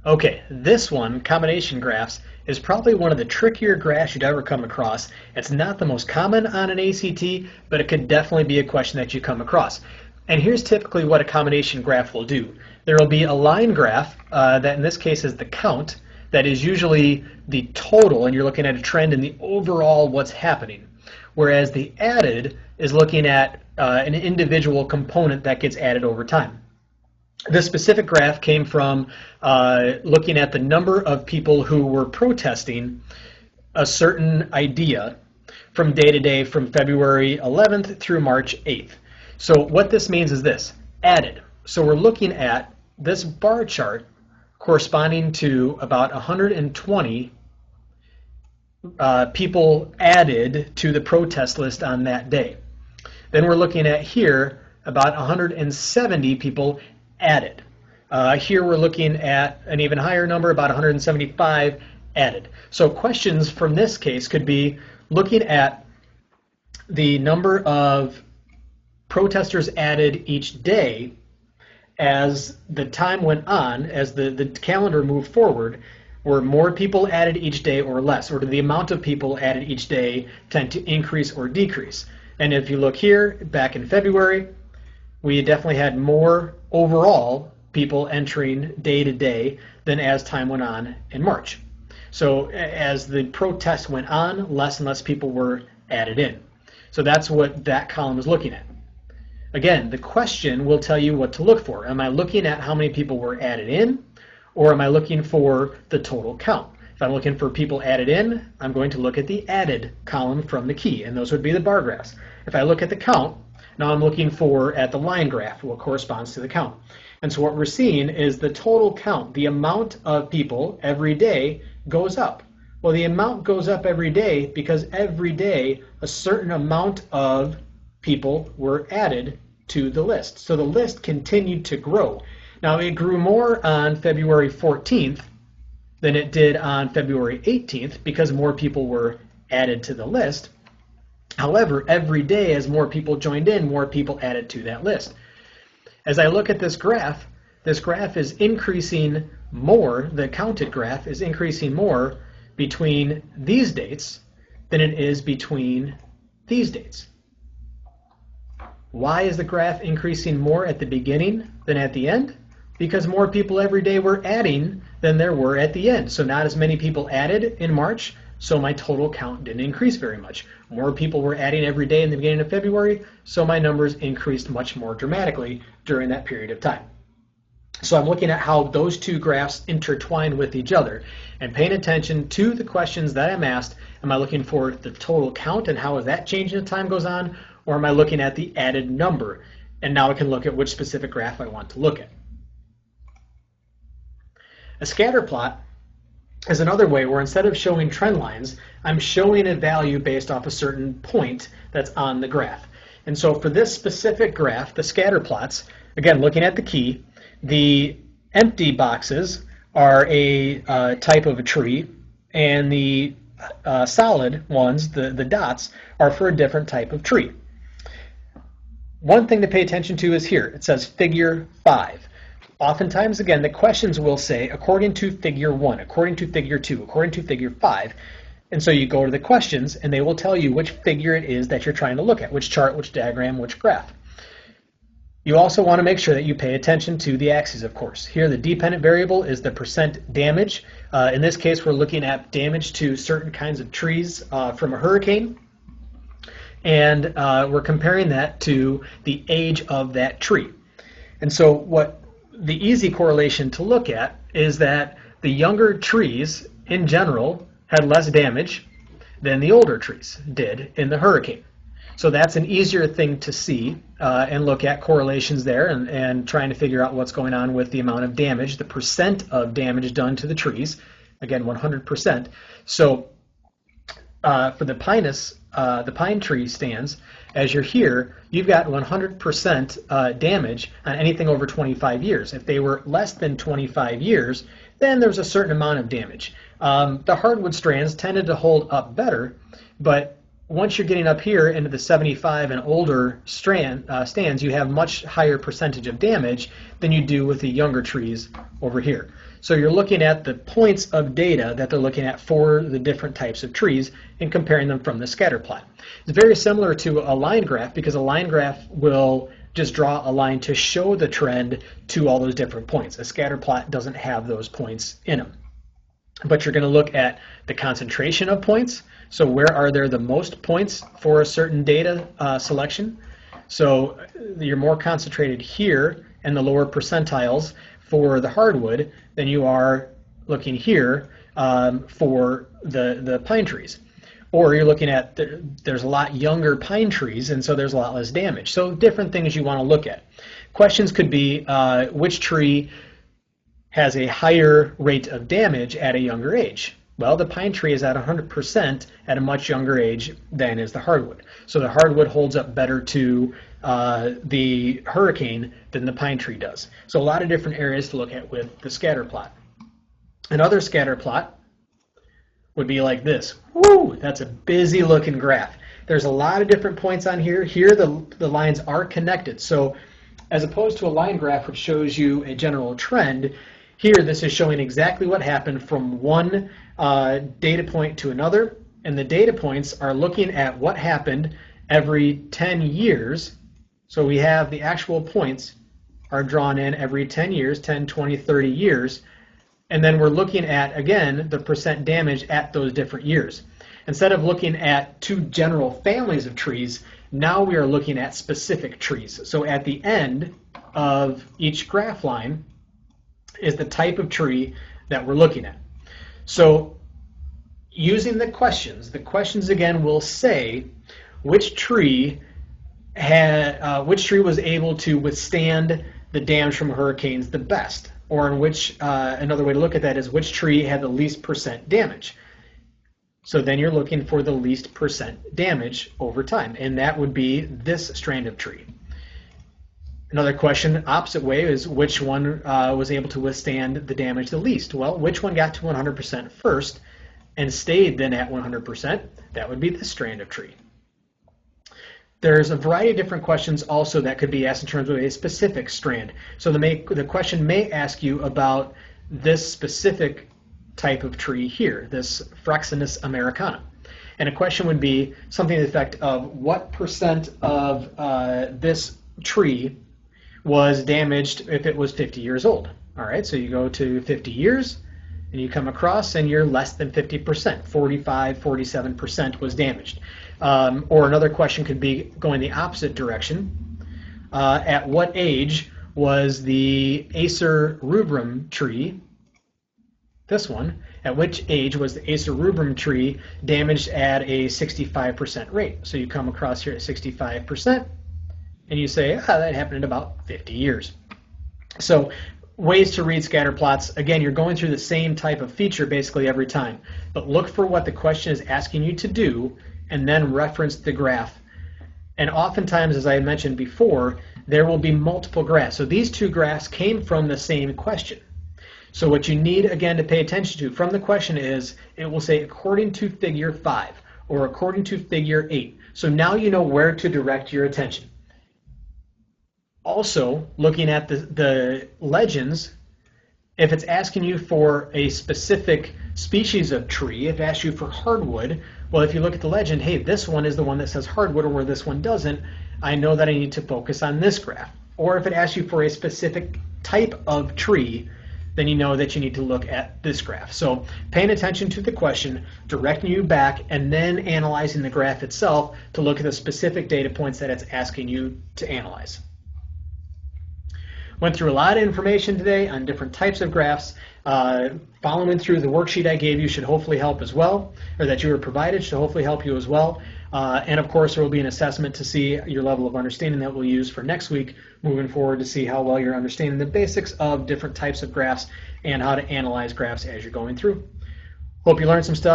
Okay, this one, combination graphs, is probably one of the trickier graphs you'd ever come across. It's not the most common on an ACT, but it could definitely be a question that you come across. And here's typically what a combination graph will do. There will be a line graph that in this case is the count, that is usually the total, and you're looking at a trend in the overall what's happening. Whereas the added is looking at an individual component that gets added over time. This specific graph came from looking at the number of people who were protesting a certain idea from day to day from February 11th through March 8th. So what this means is this, added. So we're looking at this bar chart corresponding to about 120 people added to the protest list on that day. Then we're looking at here about 170 people added. Here we're looking at an even higher number, about 175 added. So questions from this case could be looking at the number of protesters added each day as the time went on, as the calendar moved forward. Were more people added each day or less? Or did the amount of people added each day tend to increase or decrease? And if you look here, back in February, we definitely had more overall people entering day to day than as time went on in March. So as the protests went on, less and less people were added in. So that's what that column is looking at. Again, the question will tell you what to look for. Am I looking at how many people were added in, or am I looking for the total count? If I'm looking for people added in, I'm going to look at the added column from the key, and those would be the bar graphs. If I look at the count, now I'm looking at the line graph, what corresponds to the count. And so what we're seeing is the total count, the amount of people every day goes up. Well, the amount goes up every day because every day a certain amount of people were added to the list. So the list continued to grow. Now it grew more on February 14th than it did on February 18th because more people were added to the list. However, every day as more people joined in, more people added to that list. As I look at this graph is increasing more, the counted graph is increasing more between these dates than it is between these dates. Why is the graph increasing more at the beginning than at the end? Because more people every day were adding than there were at the end. So not as many people added in March, so my total count didn't increase very much. More people were adding every day in the beginning of February, so my numbers increased much more dramatically during that period of time. So I'm looking at how those two graphs intertwine with each other and paying attention to the questions that I'm asked. Am I looking for the total count and how is that changing as time goes on? Or am I looking at the added number? And now I can look at which specific graph I want to look at. A scatter plot is another way where instead of showing trend lines, I'm showing a value based off a certain point that's on the graph. And so for this specific graph, the scatter plots, again, looking at the key, the empty boxes are a type of a tree, and the solid ones, the dots, are for a different type of tree. One thing to pay attention to is here. It says figure 5. Oftentimes, again, the questions will say according to figure 1, according to figure 2, according to figure 5. And so you go to the questions and they will tell you which figure it is that you're trying to look at, which chart, which diagram, which graph. You also want to make sure that you pay attention to the axes, of course. Here the dependent variable is the percent damage. In this case, we're looking at damage to certain kinds of trees from a hurricane. And we're comparing that to the age of that tree. And so what the easy correlation to look at is that the younger trees in general had less damage than the older trees did in the hurricane. So that's an easier thing to see and look at correlations there and trying to figure out what's going on with the amount of damage, the percent of damage done to the trees, again 100%. So for the pine tree stands, as you're here, you've got 100% damage on anything over 25 years. If they were less than 25 years, then there's a certain amount of damage. The hardwood strands tended to hold up better, but once you're getting up here into the 75 and older stands, you have much higher percentage of damage than you do with the younger trees over here. So you're looking at the points of data that they're looking at for the different types of trees and comparing them from the scatter plot. It's very similar to a line graph, because a line graph will just draw a line to show the trend to all those different points. A scatter plot doesn't have those points in them. But you're going to look at the concentration of points. So where are there the most points for a certain data selection? So you're more concentrated here in the lower percentiles for the hardwood than you are looking here for the pine trees. Or you're looking at, there's a lot younger pine trees, and so there's a lot less damage. So different things you want to look at. Questions could be, which tree has a higher rate of damage at a younger age? Well, the pine tree is at 100% at a much younger age than is the hardwood. So the hardwood holds up better to the hurricane than the pine tree does. So a lot of different areas to look at with the scatter plot. Another scatter plot would be like this. Woo! That's a busy looking graph. There's a lot of different points on here. Here the lines are connected. So as opposed to a line graph which shows you a general trend, here this is showing exactly what happened from one data point to another, and the data points are looking at what happened every 10 years. So we have the actual points are drawn in every 10 years, 10, 20, 30 years, and then we're looking at, again, the percent damage at those different years. Instead of looking at two general families of trees, now we are looking at specific trees. So at the end of each graph line is the type of tree that we're looking at. So using the questions again will say which tree was able to withstand the damage from hurricanes the best, or in which another way to look at that is which tree had the least percent damage. So then you're looking for the least percent damage over time, and that would be this strand of tree. Another question, opposite way, is which one was able to withstand the damage the least? Well, which one got to 100% first and stayed then at 100%? That would be this strand of tree. There's a variety of different questions also that could be asked in terms of a specific strand. So the question may ask you about this specific type of tree here, this Fraxinus americana. And a question would be something to the effect of what percent of this tree was damaged if it was 50 years old. All right, so you go to 50 years and you come across and you're less than 50%, 45, 47% was damaged. Or another question could be going the opposite direction. At what age was the Acer rubrum tree, this one, at which age was the Acer rubrum tree damaged at a 65% rate? So you come across here at 65%. And you say, that happened in about 50 years. So ways to read scatter plots, again, you're going through the same type of feature basically every time. But look for what the question is asking you to do and then reference the graph. And oftentimes, as I mentioned before, there will be multiple graphs. So these two graphs came from the same question. So what you need, again, to pay attention to from the question is, it will say according to figure 5 or according to figure 8. So now you know where to direct your attention. Also, looking at the legends, if it's asking you for a specific species of tree, if it asks you for hardwood, well, if you look at the legend, hey, this one is the one that says hardwood, or where this one doesn't, I know that I need to focus on this graph. Or if it asks you for a specific type of tree, then you know that you need to look at this graph. So paying attention to the question, directing you back, and then analyzing the graph itself to look at the specific data points that it's asking you to analyze. Went through a lot of information today on different types of graphs. Following through the worksheet I gave you should hopefully help as well, or that you were provided should hopefully help you as well. And of course, there will be an assessment to see your level of understanding that we'll use for next week moving forward to see how well you're understanding the basics of different types of graphs and how to analyze graphs as you're going through. Hope you learned some stuff.